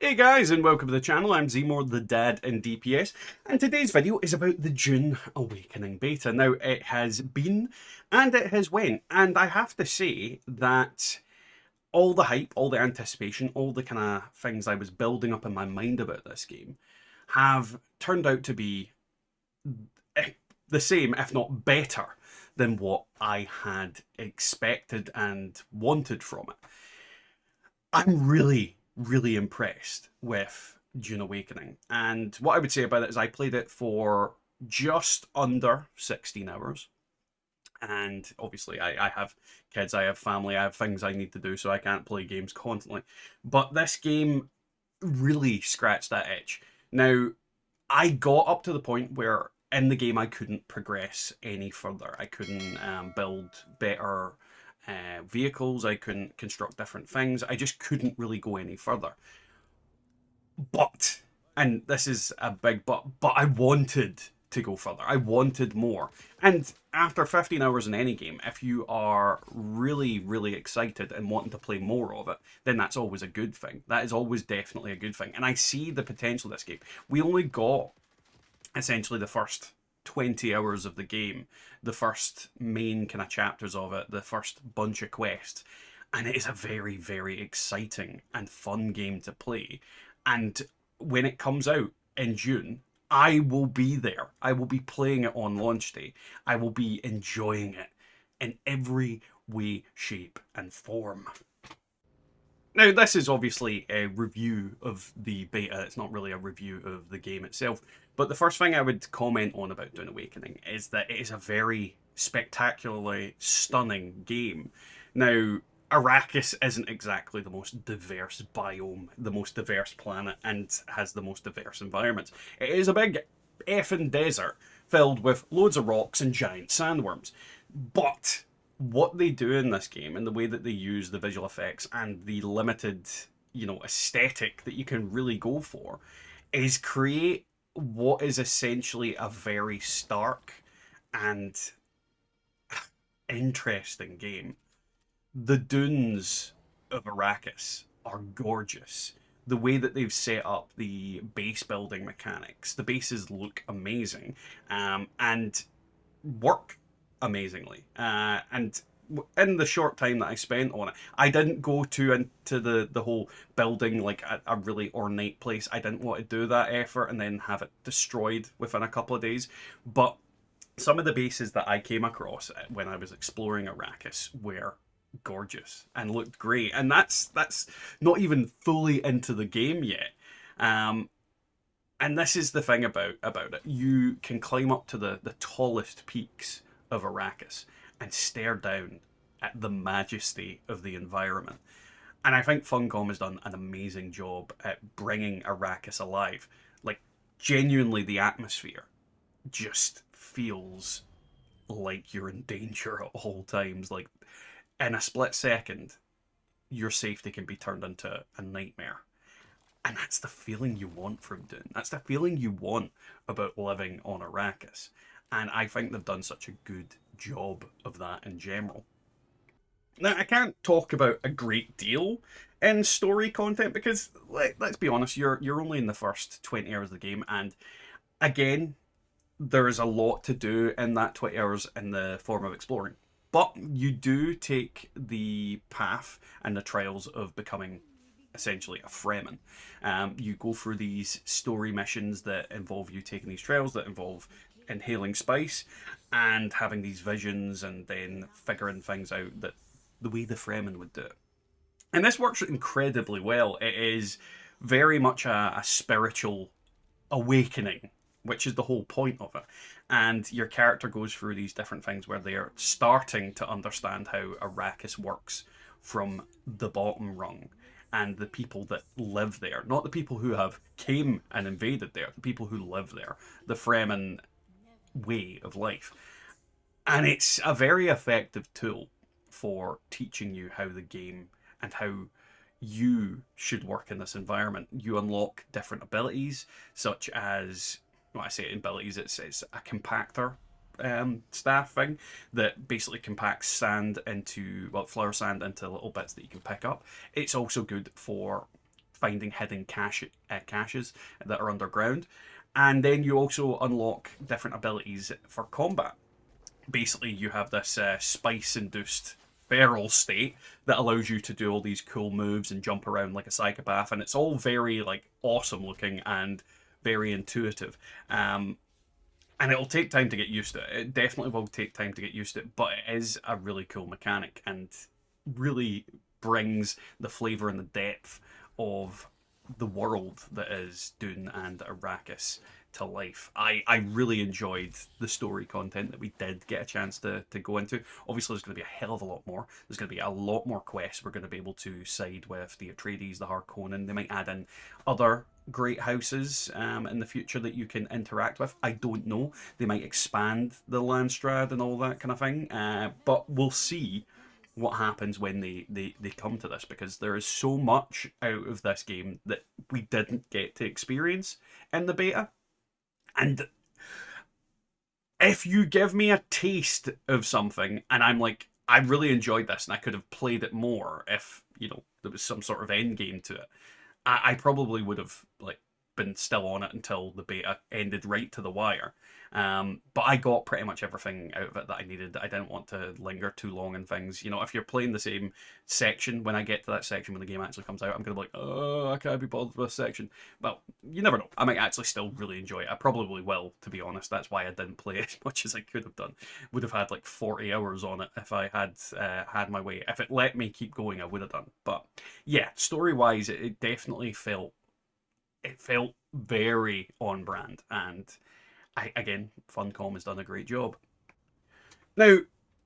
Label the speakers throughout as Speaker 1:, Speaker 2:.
Speaker 1: Hey guys, and welcome to the channel. I'm Zmore, the dad in DPS, and today's video is about the Dune Awakening beta. Now, it has been and it has went, and I have to say that all the hype, all the anticipation, all the kind of things I was building up in my mind about this game have turned out to be the same, if not better, than what I had expected and wanted from it. I'm really impressed with Dune Awakening. And what I would say about it is I played it for just under 16 hours. And obviously, I have kids, I have family, I have things I need to do, so I can't play games constantly. But this game really scratched that itch. Now, I got up to the point where in the game I couldn't progress any further. I couldn't build better vehicles. I couldn't construct different things. I just couldn't really go any further. But, and this is a big but I wanted to go further. I wanted more. And after 15 hours in any game, if you are really excited and wanting to play more of it, then that's always a good thing. That is always definitely a good thing. And I see the potential of this game. We only got essentially the first 20 hours of the game, the first main kind of chapters of it, the first bunch of quests. And it is a very exciting and fun game to play. And when it comes out in June, I will be there. I will be playing it on launch day. I will be enjoying it in every way, shape, and form. Now, this is obviously a review of the beta. It's not really a review of the game itself. But the first thing I would comment on about Dune Awakening is that it is a very spectacularly stunning game. Now, Arrakis isn't exactly the most diverse biome, the most diverse planet, and has the most diverse environments. It is a big effing desert filled with loads of rocks and giant sandworms. But what they do in this game and the way that they use the visual effects and the limited, aesthetic that you can really go for is create what is essentially a very stark and interesting game. The dunes of Arrakis are gorgeous. The way that they've set up the base building mechanics, the bases look amazing, and work amazingly. And in the short time that I spent on it, I didn't go too into the whole building like a really ornate place. I didn't want to do that effort and then have it destroyed within a couple of days. But some of the bases that I came across when I was exploring Arrakis were gorgeous and looked great, and that's not even fully into the game yet. And this is the thing about it. You can climb up to the tallest peaks of Arrakis and stare down at the majesty of the environment. And I think Funcom has done an amazing job at bringing Arrakis alive. Like, genuinely, the atmosphere just feels like you're in danger at all times. Like, in a split second, your safety can be turned into a nightmare. And that's the feeling you want from Dune. That's the feeling you want about living on Arrakis. And I think they've done such a good job of that in general. Now, I can't talk about a great deal in story content because, let's be honest, you're only in the first 20 hours of the game. And again, there's a lot to do in that 20 hours in the form of exploring. But you do take the path and the trials of becoming essentially a Fremen. You go through these story missions that involve you taking these trails, that involve inhaling spice and having these visions and then figuring things out that the way the Fremen would do it. And this works incredibly well. It is very much a spiritual awakening, which is the whole point of it. And your character goes through these different things where they're starting to understand how Arrakis works from the bottom rung and the people that live there. Not the people who have came and invaded there, the people who live there, the Fremen way of life. And it's a very effective tool for teaching you how the game and how you should work in this environment. You unlock different abilities, such as, well, I say abilities, it's a compactor staff thing that basically compacts sand into, well, flour sand into little bits that you can pick up. It's also good for finding hidden caches that are underground. And then you also unlock different abilities for combat. Basically, you have this spice induced feral state that allows you to do all these cool moves and jump around like a psychopath, and it's all very like awesome looking and very intuitive. And it'll take time to get used to it. It definitely will take time to get used to it, but it is a really cool mechanic and really brings the flavor and the depth of the world that is Dune and Arrakis to life. I really enjoyed the story content that we did get a chance to go into. Obviously, there's going to be a hell of a lot more. There's going to be a lot more quests. We're going to be able to side with the Atreides, the Harkonnen. They might add in other great houses in the future that you can interact with. I don't know. They might expand the Landstrad and all that kind of thing. But we'll see what happens when they come to this, because there is so much out of this game that we didn't get to experience in the beta. And if you give me a taste of something and I'm like, I really enjoyed this and I could have played it more if, there was some sort of end game to it, I probably would have like been still on it until the beta ended right to the wire. But I got pretty much everything out of it that I needed. I didn't want to linger too long in things. If you're playing the same section, when I get to that section when the game actually comes out, I'm going to be like, oh, I can't be bothered with this section. Well, you never know. I might actually still really enjoy it. I probably will, to be honest. That's why I didn't play as much as I could have done. Would have had like 40 hours on it if I had had my way. If it let me keep going, I would have done. But yeah, story-wise, it definitely felt very on brand, and again, Funcom has done a great job. Now,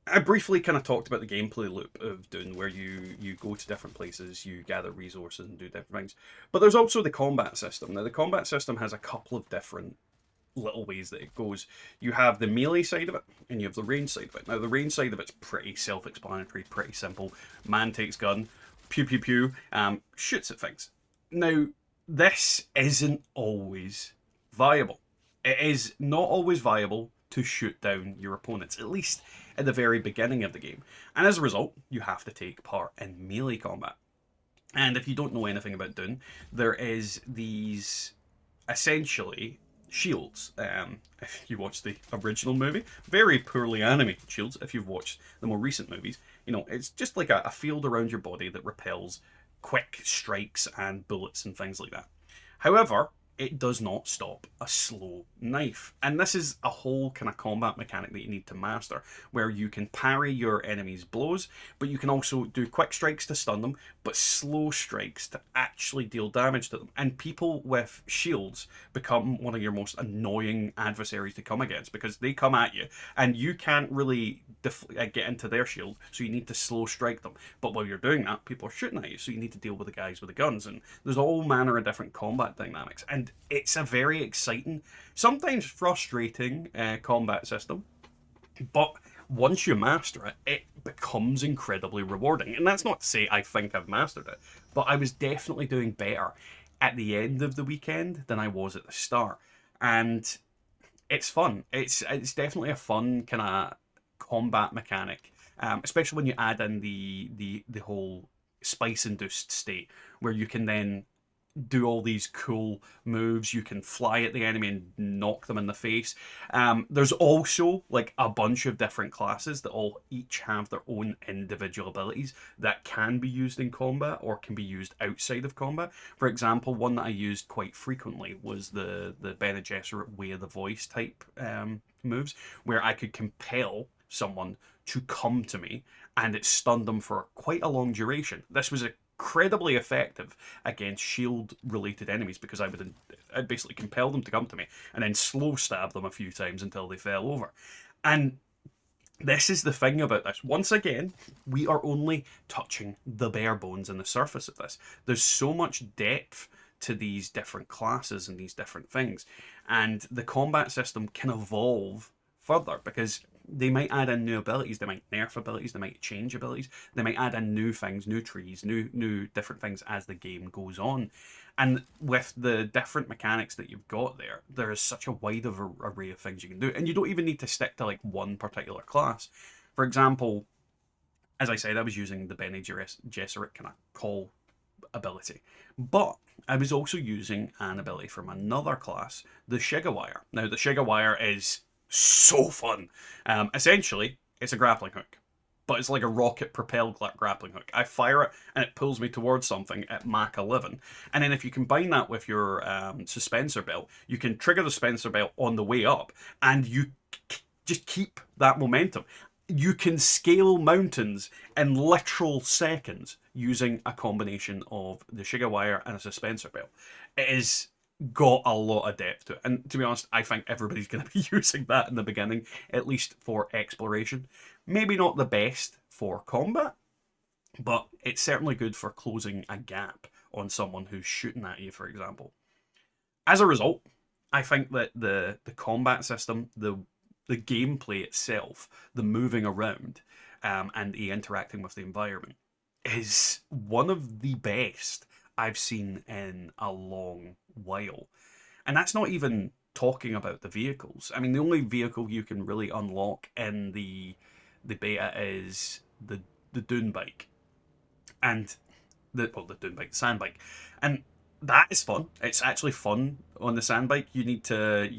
Speaker 1: I briefly kind of talked about the gameplay loop of Dune, where you go to different places, you gather resources and do different things. But there's also the combat system. Now, the combat system has a couple of different little ways that it goes. You have the melee side of it, and you have the range side of it. Now, the range side of it's pretty self-explanatory, pretty simple. Man takes gun, pew pew pew, shoots at things. Now, this isn't always viable. It is not always viable to shoot down your opponents, at least at the very beginning of the game. And as a result, you have to take part in melee combat. And if you don't know anything about Dune, there is these essentially shields. If you watch the original movie, very poorly animated shields. If you've watched the more recent movies, it's just like a field around your body that repels quick strikes and bullets and things like that. However, it does not stop a slow knife. And this is a whole kind of combat mechanic that you need to master, where you can parry your enemy's blows, but you can also do quick strikes to stun them, but slow strikes to actually deal damage to them. And people with shields become one of your most annoying adversaries to come against, because they come at you and you can't really get into their shield, so you need to slow strike them. But while you're doing that, people are shooting at you, so you need to deal with the guys with the guns. And there's all manner of different combat dynamics. And it's a very exciting, sometimes frustrating combat system, but once you master it, it becomes incredibly rewarding. And that's not to say I think I've mastered it, but I was definitely doing better at the end of the weekend than I was at the start. And it's fun. It's definitely a fun kind of combat mechanic, especially when you add in the whole spice induced state, where you can then do all these cool moves. You can fly at the enemy and knock them in the face. There's also like a bunch of different classes that all each have their own individual abilities that can be used in combat or can be used outside of combat. For example, one that I used quite frequently was the Bene Gesserit Way of the Voice type moves, where I could compel someone to come to me and it stunned them for quite a long duration. This was incredibly effective against shield related enemies, because I'd basically compel them to come to me and then slow stab them a few times until they fell over. And this is the thing about this. Once again, we are only touching the bare bones and the surface of this. There's so much depth to these different classes and these different things, and the combat system can evolve further, because they might add in new abilities, they might nerf abilities, they might change abilities, they might add in new things, new trees, new different things as the game goes on. And with the different mechanics that you've got there is such a wide array of things you can do. And you don't even need to stick to like one particular class. For example, as I said, I was using the Bene Gesserit kind of call ability. But I was also using an ability from another class, the Shigawire. Now, the Shigawire is so fun. Essentially, it's a grappling hook, but it's like a rocket propelled grappling hook. I fire it and it pulls me towards something at Mach 11. And then if you combine that with your suspensor belt, you can trigger the suspensor belt on the way up and you just keep that momentum. You can scale mountains in literal seconds using a combination of the Shigawire and a suspensor belt. It is got a lot of depth to it. And to be honest, I think everybody's going to be using that in the beginning, at least for exploration. Maybe not the best for combat, but it's certainly good for closing a gap on someone who's shooting at you, for example. As a result, I think that the combat system, the gameplay itself, the moving around, and the interacting with the environment is one of the best I've seen in a long while. And that's not even talking about the vehicles. I mean, the only vehicle you can really unlock in the beta is the Dune bike, and the Dune bike, the sand bike, and that is fun. It's actually fun on the sand bike. You need to,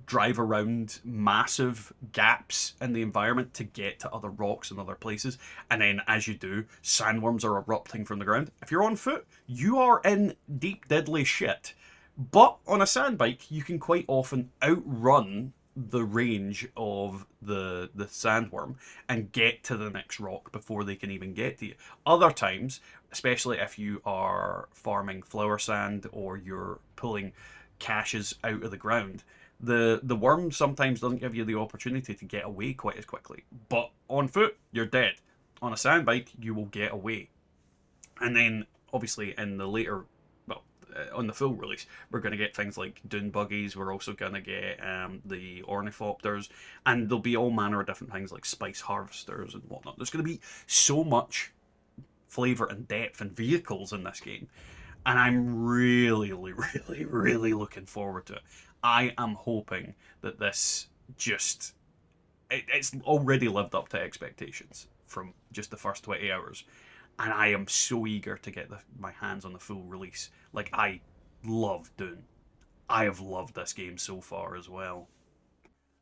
Speaker 1: drive around massive gaps in the environment to get to other rocks and other places. And then as you do, sandworms are erupting from the ground. If you're on foot, you are in deep, deadly shit. But on a sand bike, you can quite often outrun the range of the sandworm and get to the next rock before they can even get to you. Other times, especially if you are farming flower sand or you're pulling caches out of the ground, the worm sometimes doesn't give you the opportunity to get away quite as quickly. But on foot, you're dead. On a sand bike, you will get away. And then, obviously, in the later, well, on the full release, we're going to get things like dune buggies. We're also going to get the ornithopters, and there'll be all manner of different things like spice harvesters and whatnot. There's going to be so much flavor and depth and vehicles in this game, and I'm really, really, really looking forward to it. I am hoping that this just it's already lived up to expectations from just the first 20 hours, and I am so eager to get my hands on the full release. Like, I love Dune. I have loved this game so far as well.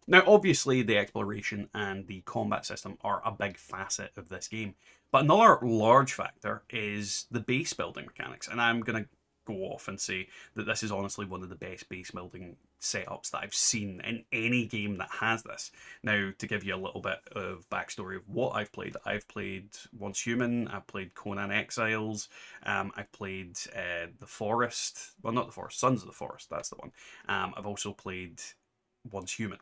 Speaker 1: Now, obviously, the exploration and the combat system are a big facet of this game, but another large factor is the base building mechanics, and I'm going to go off and say that this is honestly one of the best base building setups that I've seen in any game that has this. Now, to give you a little bit of backstory of what I've played Once Human, I've played Conan Exiles, I've played The Forest, well, not The Forest, Sons of the Forest, that's the one. I've also played Once Human.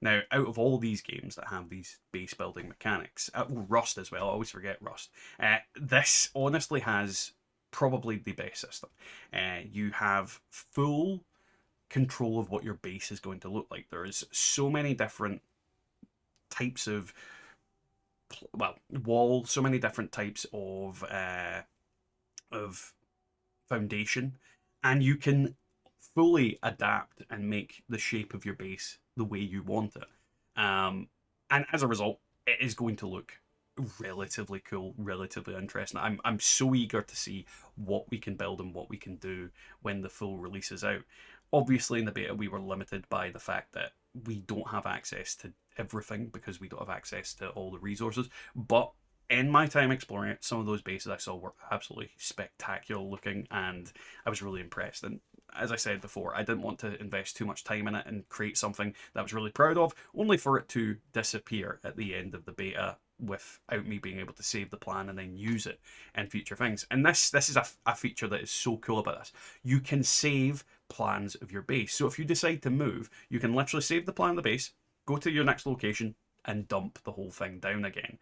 Speaker 1: Now, out of all these games that have these base building mechanics, Rust as well, I always forget Rust, this honestly has probably the best system. You have full control of what your base is going to look like. There is so many different types of walls, so many different types of foundation, and you can fully adapt and make the shape of your base the way you want it. And as a result, it is going to look relatively cool, relatively interesting. I'm so eager to see what we can build and what we can do when the full release is out. Obviously, in the beta, we were limited by the fact that we don't have access to everything because we don't have access to all the resources. But in my time exploring it, some of those bases I saw were absolutely spectacular looking, and I was really impressed. And as I said before, I didn't want to invest too much time in it and create something that I was really proud of, only for it to disappear at the end of the beta without me being able to save the plan and then use it in future things. And this is a feature that is so cool about this. You can save plans of your base. So if you decide to move, you can literally save the plan of the base, go to your next location, and dump the whole thing down again.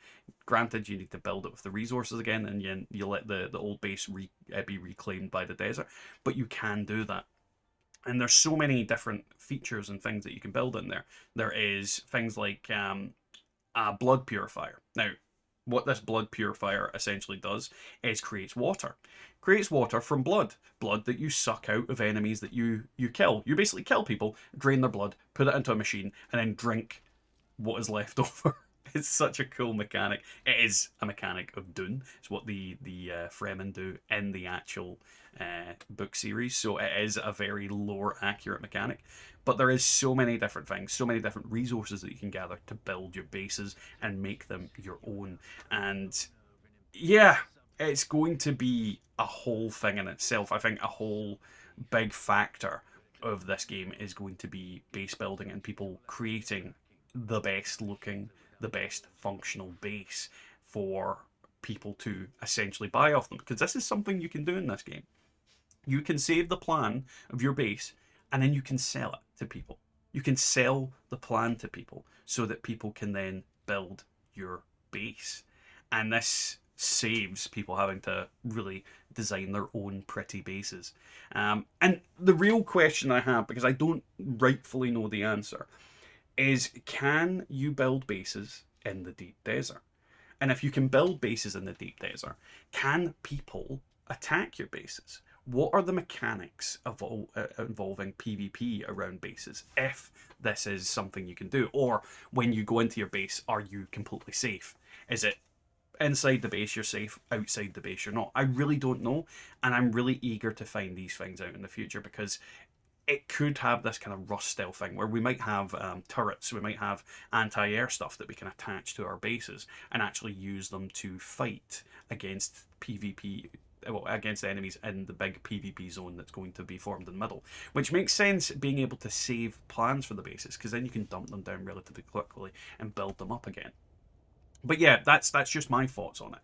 Speaker 1: Granted, you need to build it with the resources again, and you let the old base be reclaimed by the desert, but you can do that. And there's so many different features and things that you can build in there. There is things like a blood purifier. Now, what this blood purifier essentially does is creates water. Creates water from blood. Blood that you suck out of enemies that you kill. You basically kill people, drain their blood, put it into a machine, and then drink what is left over. It's such a cool mechanic. It is a mechanic of Dune. It's what the Fremen do in the actual book series. So it is a very lore accurate mechanic. But there is so many different things, so many different resources that you can gather to build your bases and make them your own. And yeah, it's going to be a whole thing in itself. I think a whole big factor of this game is going to be base building and people creating the best looking, the best functional base for people to essentially buy off them. Because this is something you can do in this game. You can save the plan of your base and then you can sell it to people. You can sell the plan to people so that people can then build your base. And this saves people having to really design their own pretty bases. And the real question I have, because I don't rightfully know the answer, is can you build bases in the deep desert? And if you can build bases in the deep desert, can people attack your bases? What are the mechanics of involving PvP around bases if this is something you can do? Or when you go into your base, are you completely safe? Is it inside the base you're safe, outside the base you're not? I really don't know, and I'm really eager to find these things out in the future because it could have this kind of Rust style thing where we might have turrets, we might have anti-air stuff that we can attach to our bases and actually use them to fight against PvP, well, against enemies in the big PvP zone that's going to be formed in the middle. Which makes sense, being able to save plans for the bases, because then you can dump them down relatively quickly and build them up again. But yeah, that's just my thoughts on it.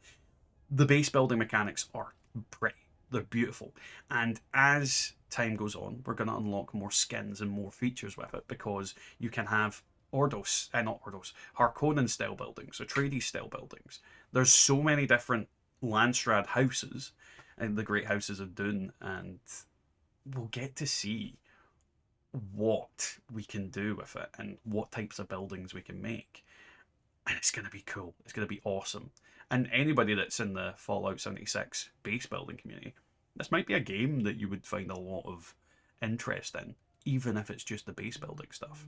Speaker 1: The base building mechanics are pretty. They're beautiful. And as time goes on, we're going to unlock more skins and more features with it because you can have Ordos, not Ordos, Harkonnen style buildings, Atreides style buildings. There's so many different Landstrad houses and the great houses of Dune, and we'll get to see what we can do with it and what types of buildings we can make. And it's going to be cool. It's going to be awesome. And anybody that's in the Fallout 76 base building community, this might be a game that you would find a lot of interest in, even if it's just the base building stuff.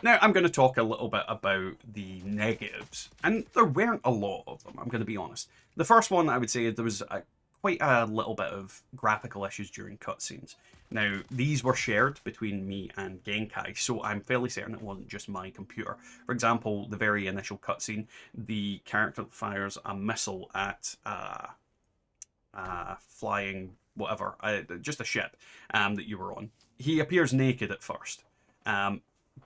Speaker 1: Now, I'm going to talk a little bit about the negatives, and there weren't a lot of them, I'm going to be honest. The first one, I would say, there was quite a little bit of graphical issues during cutscenes. Now, these were shared between me and Genkai, so I'm fairly certain it wasn't just my computer. For example, the very initial cutscene, the character fires a missile at flying whatever, just a ship that you were on. He appears naked at first.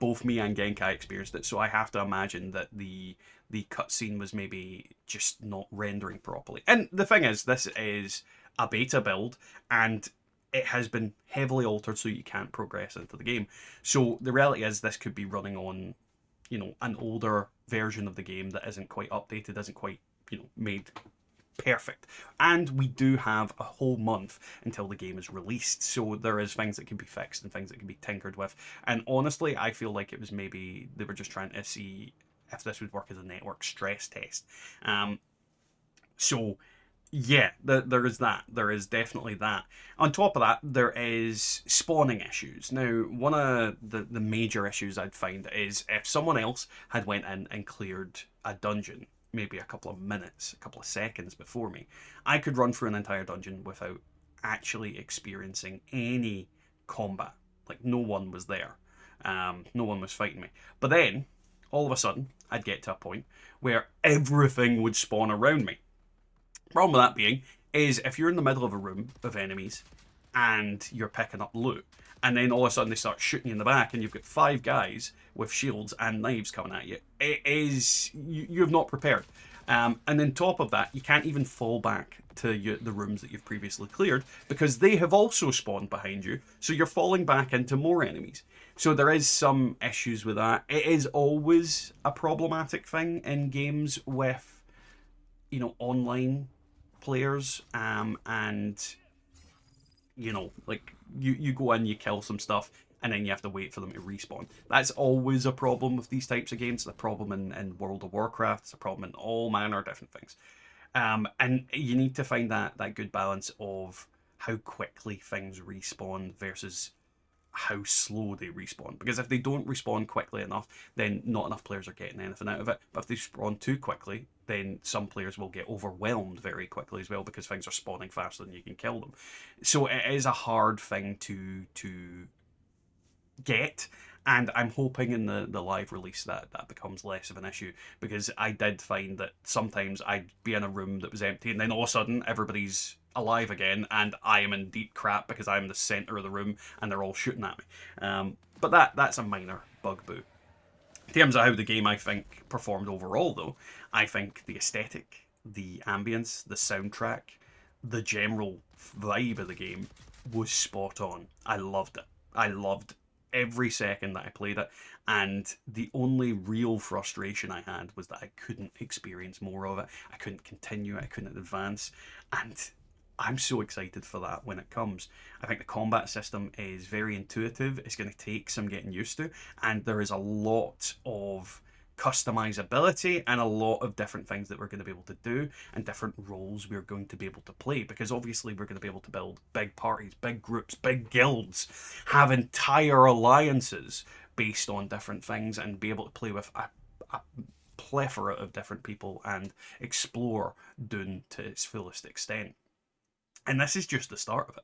Speaker 1: Both me and Genkai experienced it, so I have to imagine that the cutscene was maybe just not rendering properly. And the thing is, this is a beta build, and it has been heavily altered so you can't progress into the game. So the reality is this could be running on, an older version of the game that isn't quite updated, isn't quite, made perfect. And we do have a whole month until the game is released, so there is things that can be fixed and things that can be tinkered with. And honestly, I feel like it was maybe they were just trying to see if this would work as a network stress test. So yeah, there is that. There is definitely that. On top of that, there is spawning issues. Now, one of the major issues I'd find is if someone else had went in and cleared a dungeon, maybe a couple of minutes, a couple of seconds before me, I could run through an entire dungeon without actually experiencing any combat. Like, no one was there. No one was fighting me. But then, all of a sudden, I'd get to a point where everything would spawn around me. Problem with that being is if you're in the middle of a room of enemies and you're picking up loot, and then all of a sudden they start shooting you in the back, and you've got 5 guys with shields and knives coming at you, it is you have not prepared. And on top of that, you can't even fall back to the rooms that you've previously cleared because they have also spawned behind you, so you're falling back into more enemies. So there is some issues with that. It is always a problematic thing in games with, online players, and like you go in, you kill some stuff, and then you have to wait for them to respawn. That's always a problem with these types of games. It's a problem in World of Warcraft. It's a problem in all manner of different things. And you need to find that good balance of how quickly things respawn versus how slow they respawn. Because if they don't respawn quickly enough, then not enough players are getting anything out of it. But if they spawn too quickly, then some players will get overwhelmed very quickly as well, because things are spawning faster than you can kill them. So it is a hard thing to get, and I'm hoping in the live release that becomes less of an issue, because I did find that sometimes I'd be in a room that was empty and then all of a sudden everybody's alive again and I am in deep crap because I'm the centre of the room and they're all shooting at me. But that's a minor bugaboo. In terms of how the game, I think, performed overall, though, I think the aesthetic, the ambience, the soundtrack, the general vibe of the game was spot on. I loved it. I loved every second that I played it, and the only real frustration I had was that I couldn't experience more of it. I couldn't continue it. I couldn't advance, and I'm so excited for that when it comes. I think the combat system is very intuitive. It's going to take some getting used to, and there is a lot of customizability and a lot of different things that we're going to be able to do and different roles we're going to be able to play, because obviously we're going to be able to build big parties, big groups, big guilds, have entire alliances based on different things, and be able to play with a plethora of different people and explore Dune to its fullest extent. And this is just the start of it.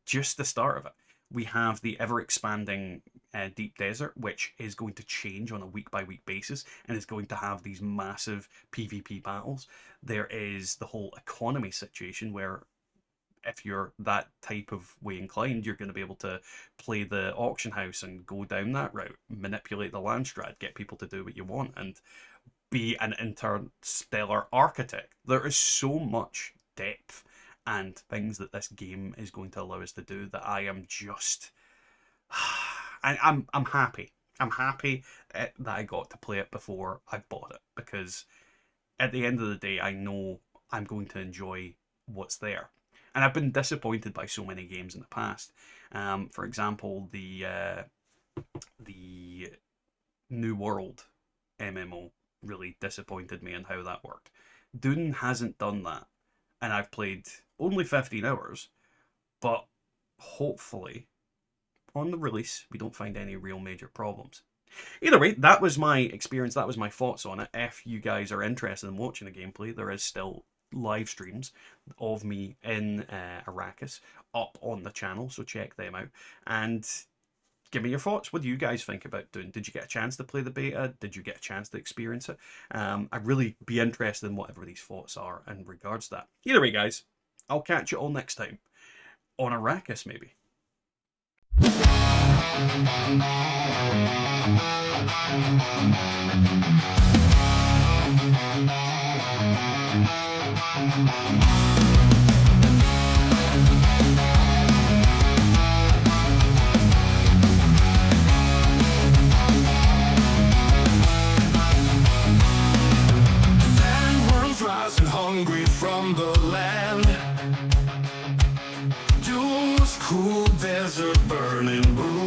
Speaker 1: Just the start of it. We have the ever-expanding deep desert, which is going to change on a week-by-week basis and is going to have these massive PvP battles. There is the whole economy situation where if you're that type of way inclined, you're going to be able to play the auction house and go down that route, manipulate the land strat, get people to do what you want, and be an interstellar architect. There is so much depth and things that this game is going to allow us to do that I am just... I'm happy. I'm happy that I got to play it before I bought it, because at the end of the day, I know I'm going to enjoy what's there. And I've been disappointed by so many games in the past. For example, the New World MMO really disappointed me in how that worked. Dune hasn't done that, and I've played only 15 hours, but hopefully on the release we don't find any real major problems. Either way, that was my experience, that was my thoughts on it. If you guys are interested in watching the gameplay, there is still live streams of me in Arrakis up on the channel, so check them out and give me your thoughts. What do you guys think about Dune? Did you get a chance to play the beta? Did you get a chance to experience it? I'd really be interested in what everybody's thoughts are in regards to that. Either way, guys, I'll catch you all next time on Arrakis, maybe. Sandworms rising hungry from the land. Dune's cool desert burning blue.